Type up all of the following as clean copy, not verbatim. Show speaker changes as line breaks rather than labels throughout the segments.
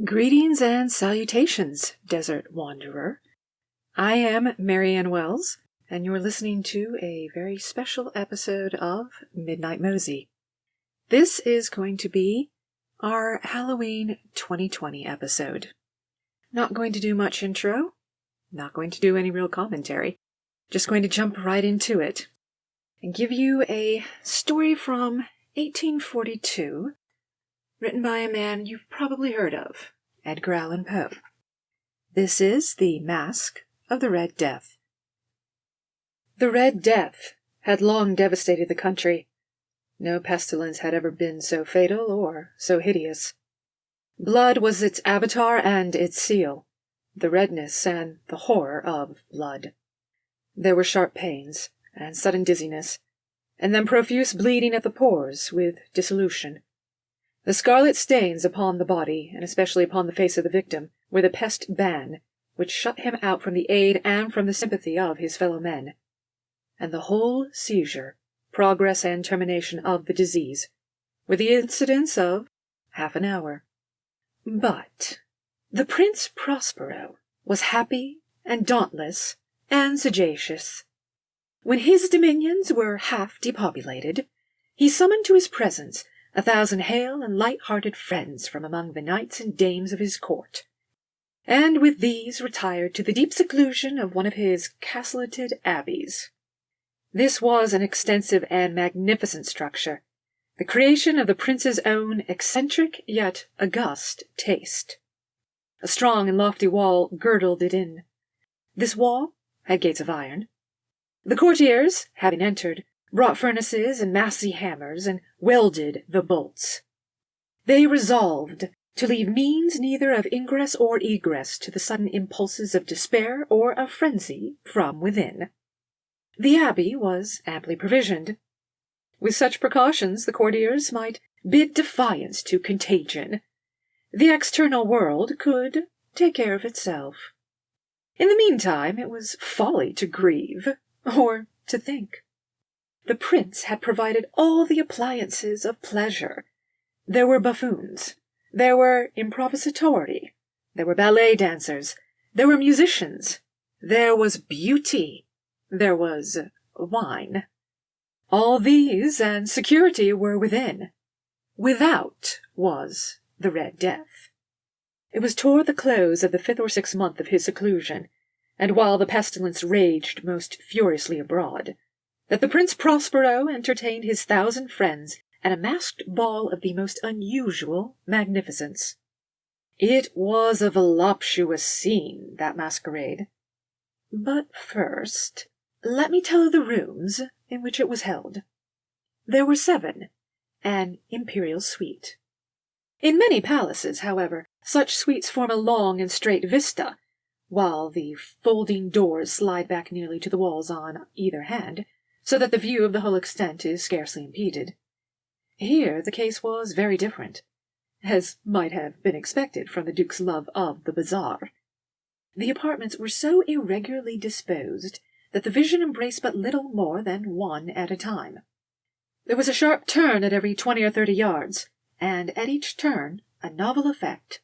Greetings and salutations, Desert Wanderer. I am Maryanne Wells, and you're listening to a very special episode of Midnight Mosey. This is going to be our Halloween 2020 episode. Not going to do much intro, not going to do any real commentary, just going to jump right into it and give you a story from 1842, written by a man you've probably heard of, Edgar Allan Poe. This is the Masque of the Red Death. The Red Death had long devastated the country. No pestilence had ever been so fatal or so hideous. Blood was its avatar and its seal, the redness and the horror of blood. There were sharp pains and sudden dizziness, and then profuse bleeding at the pores with dissolution. The scarlet stains upon the body, and especially upon the face of the victim, were the pest ban, which shut him out from the aid and from the sympathy of his fellow men. And the whole seizure, progress and termination of the disease, were the incidents of half an hour. But the Prince Prospero was happy and dauntless and sagacious. When his dominions were half depopulated, he summoned to his presence 1,000 hale and light-hearted friends from among the knights and dames of his court, and with these retired to the deep seclusion of one of his castleted abbeys. This was an extensive and magnificent structure, the creation of the prince's own eccentric yet august taste. A strong and lofty wall girdled it in. This wall had gates of iron. The courtiers, having entered, brought furnaces and massy hammers, and welded the bolts. They resolved to leave means neither of ingress or egress to the sudden impulses of despair or of frenzy from within. The abbey was amply provisioned. With such precautions the courtiers might bid defiance to contagion. The external world could take care of itself. In the meantime it was folly to grieve, or to think. The prince had provided all the appliances of pleasure. There were buffoons, there were improvisatori, there were ballet dancers, there were musicians, there was beauty, there was wine. All these and security were within. Without was the Red Death. It was toward the close of the 5th or 6th month of his seclusion, and while the pestilence raged most furiously abroad, that the Prince Prospero entertained his 1,000 friends at a masked ball of the most unusual magnificence. It was a voluptuous scene, that masquerade. But first, let me tell of the rooms in which it was held. There were 7, an imperial suite. In many palaces, however, such suites form a long and straight vista, while the folding doors slide back nearly to the walls on either hand, so that the view of the whole extent is scarcely impeded. Here the case was very different, as might have been expected from the Duke's love of the bazaar. The apartments were so irregularly disposed that the vision embraced but little more than one at a time. There was a sharp turn at every 20 or 30 yards, and at each turn a novel effect.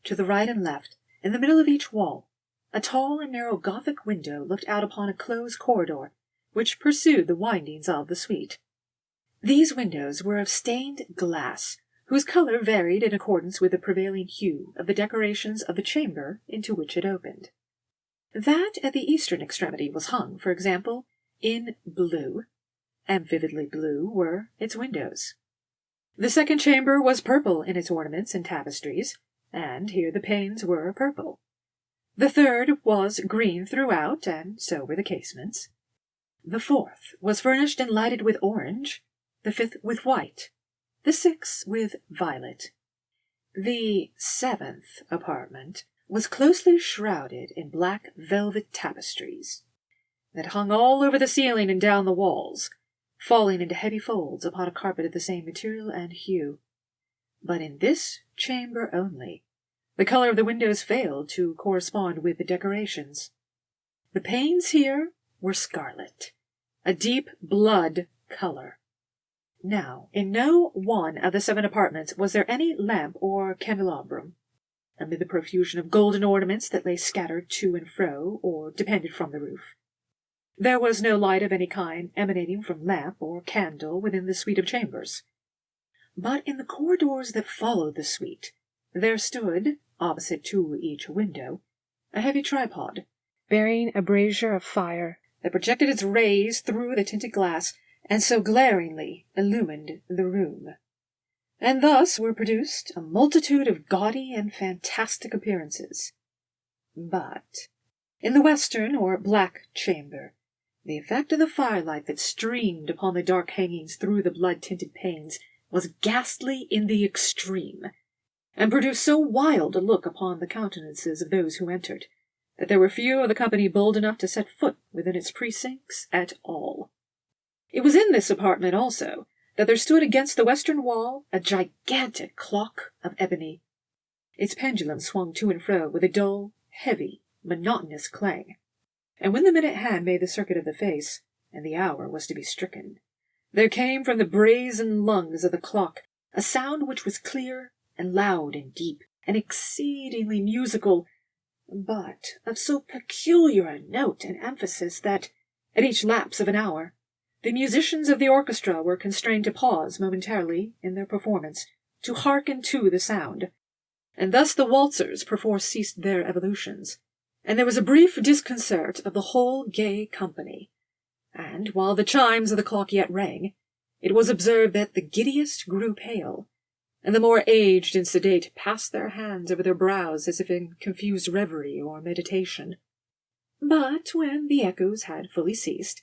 To the right and left, in the middle of each wall, a tall and narrow Gothic window looked out upon a closed corridor, which pursued the windings of the suite. These windows were of stained glass, whose color varied in accordance with the prevailing hue of the decorations of the chamber into which it opened. That at the eastern extremity was hung, for example, in blue, and vividly blue were its windows. The second chamber was purple in its ornaments and tapestries, and here the panes were purple. The third was green throughout, and so were the casements. The 4th was furnished and lighted with orange, the 5th with white, the 6th with violet. The 7th apartment was closely shrouded in black velvet tapestries that hung all over the ceiling and down the walls, falling into heavy folds upon a carpet of the same material and hue. But in this chamber only, the color of the windows failed to correspond with the decorations. The panes here were scarlet, a deep blood color. Now, in no one of the 7 apartments was there any lamp or candelabrum. amid the profusion of golden ornaments that lay scattered to and fro, or depended from the roof. There was no light of any kind emanating from lamp or candle within the suite of chambers. But in the corridors that followed the suite, there stood, opposite to each window, a heavy tripod, bearing a brazier of fire that projected its rays through the tinted glass, and so glaringly illumined the room. And thus were produced a multitude of gaudy and fantastic appearances. But in the western or black chamber, the effect of the firelight that streamed upon the dark hangings through the blood-tinted panes was ghastly in the extreme, and produced so wild a look upon the countenances of those who entered, that there were few of the company bold enough to set foot within its precincts at all. It was in this apartment also that there stood against the western wall a gigantic clock of ebony. Its pendulum swung to and fro with a dull, heavy, monotonous clang, and when the minute hand made the circuit of the face, and the hour was to be stricken, there came from the brazen lungs of the clock a sound which was clear and loud and deep, and exceedingly musical, but of so peculiar a note and emphasis that, at each lapse of an hour, the musicians of the orchestra were constrained to pause momentarily in their performance to hearken to the sound, and thus the waltzers perforce ceased their evolutions, and there was a brief disconcert of the whole gay company, and while the chimes of the clock yet rang, it was observed that the giddiest grew pale, and the more aged and sedate passed their hands over their brows as if in confused reverie or meditation. But when the echoes had fully ceased,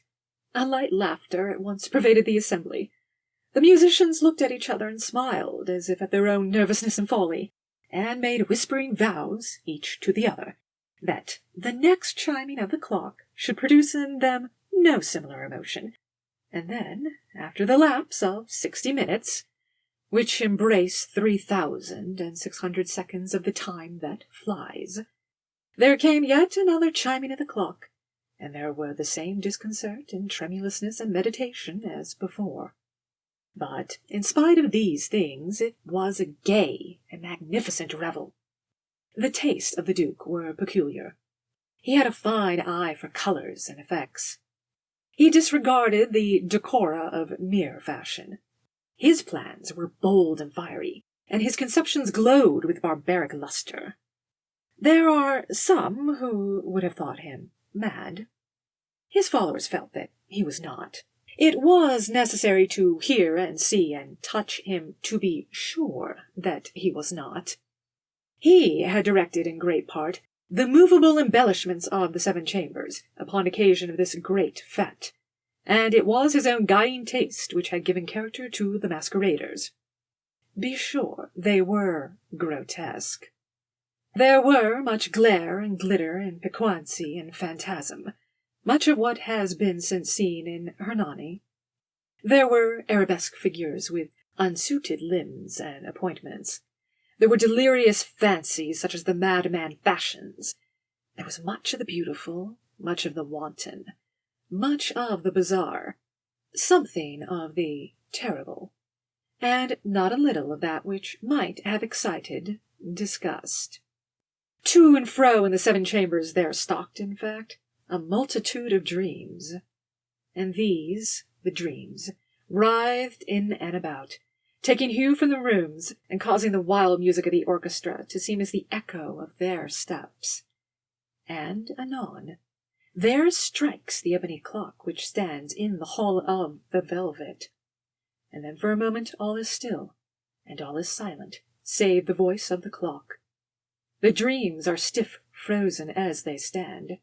a light laughter at once pervaded the assembly. The musicians looked at each other and smiled, as if at their own nervousness and folly, and made whispering vows, each to the other, that the next chiming of the clock should produce in them no similar emotion. And then, after the lapse of 60 minutes, which embrace 3,600 seconds of the time that flies, there came yet another chiming of the clock, and there were the same disconcert and tremulousness and meditation as before. But, in spite of these things, it was a gay and magnificent revel. The tastes of the Duke were peculiar. He had a fine eye for colours and effects. He disregarded the decora of mere fashion. His plans were bold and fiery, and his conceptions glowed with barbaric lustre. There are some who would have thought him mad. His followers felt that he was not. It was necessary to hear and see and touch him to be sure that he was not. He had directed in great part the movable embellishments of the 7 chambers upon occasion of this great fete, and it was his own guiding taste which had given character to the masqueraders. Be sure they were grotesque. There were much glare and glitter and piquancy and phantasm, much of what has been since seen in Hernani. There were arabesque figures with unsuited limbs and appointments. There were delirious fancies such as the madman fashions. There was much of the beautiful, much of the wanton, much of the bizarre, something of the terrible, and not a little of that which might have excited disgust. To and fro in the 7 chambers there stalked, in fact, a multitude of dreams, and these, the dreams, writhed in and about, taking hue from the rooms and causing the wild music of the orchestra to seem as the echo of their steps. And anon, there strikes the ebony clock which stands in the hall of the velvet, and then for a moment all is still, and all is silent, save the voice of the clock. The dreams are stiff frozen as they stand.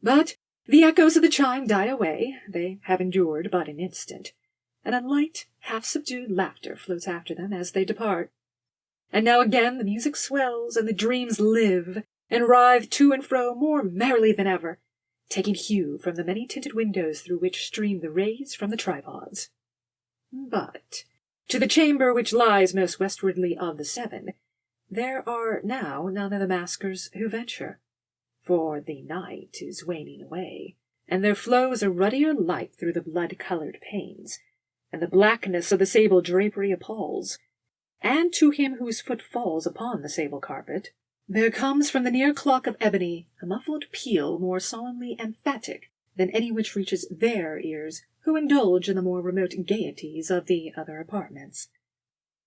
But the echoes of the chime die away. They have endured but an instant, and a light, half-subdued laughter floats after them as they depart. And now again the music swells, and the dreams live, and writhe to and fro more merrily than ever, taking hue from the many-tinted windows through which stream the rays from the tripods. But to the chamber which lies most westwardly of the 7, there are now none of the maskers who venture, for the night is waning away, and there flows a ruddier light through the blood-coloured panes, and the blackness of the sable drapery appalls, and to him whose foot falls upon the sable carpet, There comes from the near clock of ebony a muffled peal more solemnly emphatic than any which reaches their ears, who indulge in the more remote gaieties of the other apartments.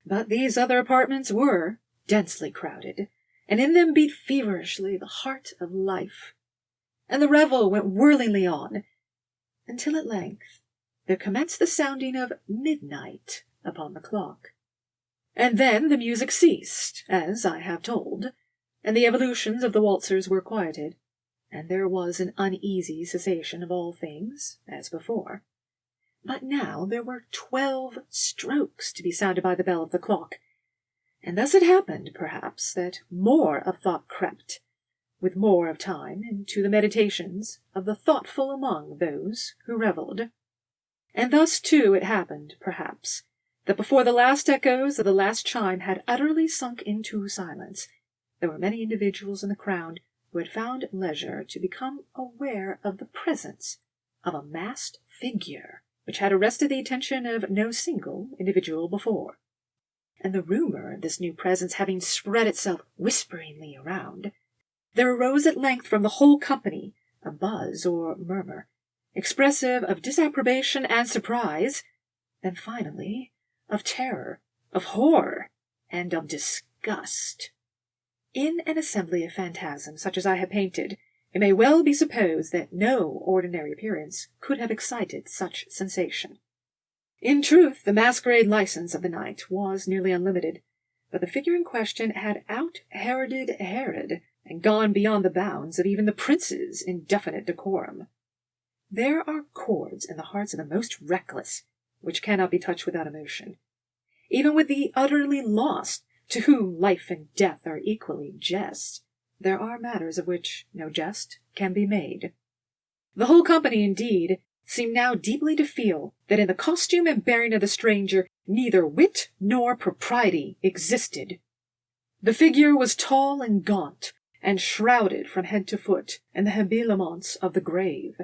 But these other apartments were densely crowded, and in them beat feverishly the heart of life. And the revel went whirlingly on, until at length there commenced the sounding of midnight upon the clock. And then the music ceased, as I have told, and the evolutions of the waltzers were quieted, and there was an uneasy cessation of all things, as before. But now there were 12 strokes to be sounded by the bell of the clock, and thus it happened, perhaps, that more of thought crept, with more of time, into the meditations of the thoughtful among those who revelled. And thus, too, it happened, perhaps, that before the last echoes of the last chime had utterly sunk into silence, there were many individuals in the crowd who had found leisure to become aware of the presence of a masked figure, which had arrested the attention of no single individual before. And the rumour of this new presence having spread itself whisperingly around, there arose at length from the whole company a buzz or murmur, expressive of disapprobation and surprise, then finally of terror, of horror, and of disgust. In an assembly of phantasms such as I have painted, it may well be supposed that no ordinary appearance could have excited such sensation. In truth, the masquerade license of the night was nearly unlimited, but the figure in question had out-Heroded Herod, and gone beyond the bounds of even the prince's indefinite decorum. There are chords in the hearts of the most reckless, which cannot be touched without emotion. Even with the utterly lost, to whom life and death are equally jest, there are matters of which no jest can be made. The whole company, indeed, seemed now deeply to feel that in the costume and bearing of the stranger neither wit nor propriety existed. The figure was tall and gaunt, and shrouded from head to foot in the habiliments of the grave.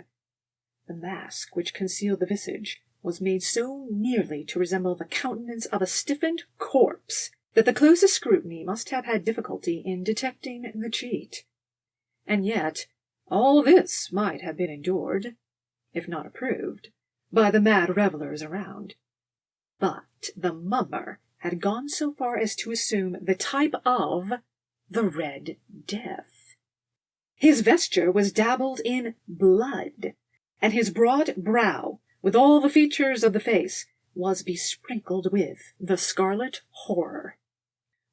The mask which concealed the visage was made so nearly to resemble the countenance of a stiffened corpse that the closest scrutiny must have had difficulty in detecting the cheat. And yet all this might have been endured, if not approved, by the mad revellers around. But the mummer had gone so far as to assume the type of the Red Death. His vesture was dabbled in blood, and his broad brow, with all the features of the face, was besprinkled with the scarlet horror.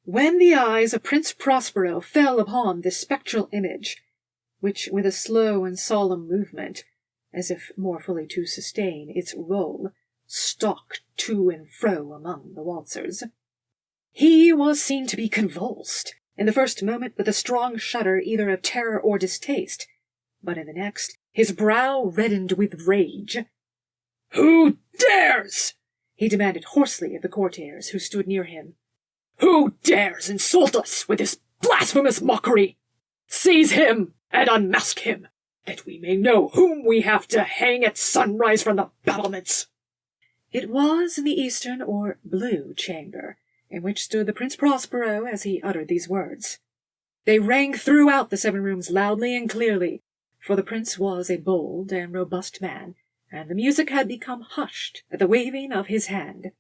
When the eyes of Prince Prospero fell upon this spectral image, which with a slow and solemn movement, as if more fully to sustain its role, stalked to and fro among the waltzers, he was seen to be convulsed, in the first moment with a strong shudder either of terror or distaste, but in the next his brow reddened with rage. "Who dares?" he demanded hoarsely of the courtiers who stood near him. "Who dares insult us with this blasphemous mockery? Seize him and unmask him, that we may know whom we have to hang at sunrise from the battlements." It was in the eastern or blue chamber, in which stood the Prince Prospero as he uttered these words. They rang throughout the 7 rooms loudly and clearly, for the prince was a bold and robust man, and the music had become hushed at the waving of his hand.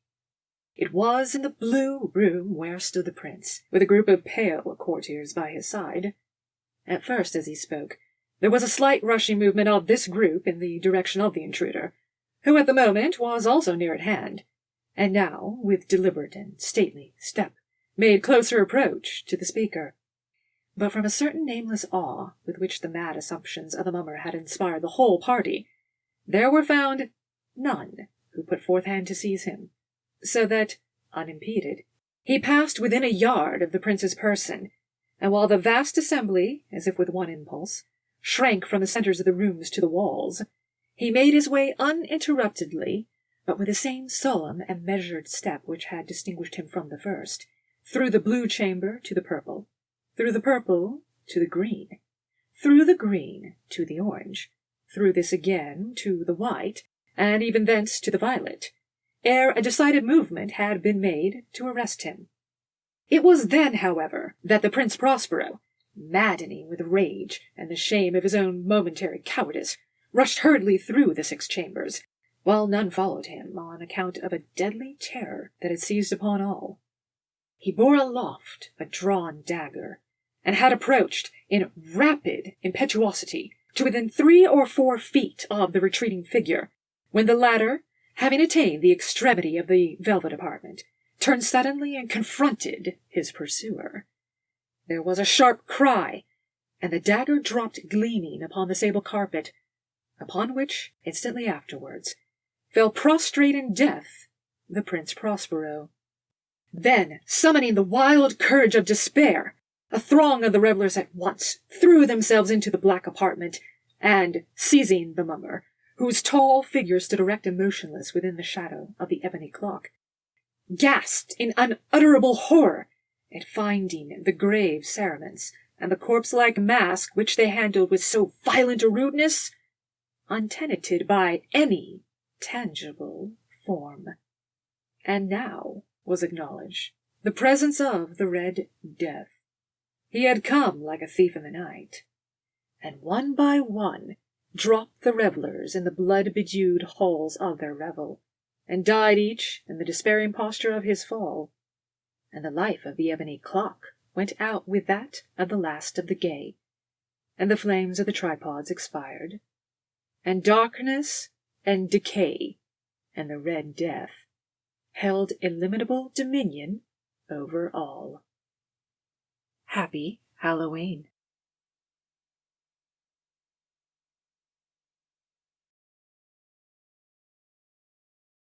It was in the blue room where stood the prince, with a group of pale courtiers by his side. At first, as he spoke, there was a slight rushing movement of this group in the direction of the intruder, who at the moment was also near at hand, and now, with deliberate and stately step, made closer approach to the speaker. But from a certain nameless awe with which the mad assumptions of the mummer had inspired the whole party, there were found none who put forth hand to seize him, so that, unimpeded, he passed within a yard of the prince's person, and while the vast assembly, as if with one impulse, shrank from the centres of the rooms to the walls, he made his way uninterruptedly, but with the same solemn and measured step which had distinguished him from the first, through the blue chamber to the purple, through the purple to the green, through the green to the orange, through this again to the white, and even thence to the violet, ere a decided movement had been made to arrest him. It was then, however, that the Prince Prospero, maddening with rage and the shame of his own momentary cowardice, rushed hurriedly through the 6 chambers, while none followed him on account of a deadly terror that had seized upon all. He bore aloft a drawn dagger, and had approached in rapid impetuosity to within 3 or 4 feet of the retreating figure, when the latter, having attained the extremity of the velvet apartment, turned suddenly and confronted his pursuer. There was a sharp cry, and the dagger dropped gleaming upon the sable carpet, upon which, instantly afterwards, fell prostrate in death the Prince Prospero. Then, summoning the wild courage of despair, a throng of the revellers at once threw themselves into the black apartment, and, seizing the mummer, whose tall figure stood erect and motionless within the shadow of the ebony clock, gasped in unutterable horror at finding the grave cerements and the corpse-like mask which they handled with so violent a rudeness, untenanted by any tangible form. And now was acknowledged the presence of the Red Death. He had come like a thief in the night, and one by one dropped the revellers in the blood-bedewed halls of their revel, and died each in the despairing posture of his fall, and the life of the ebony clock went out with that of the last of the gay, and the flames of the tripods expired, and darkness and decay and the Red Death held illimitable dominion over all. Happy Halloween.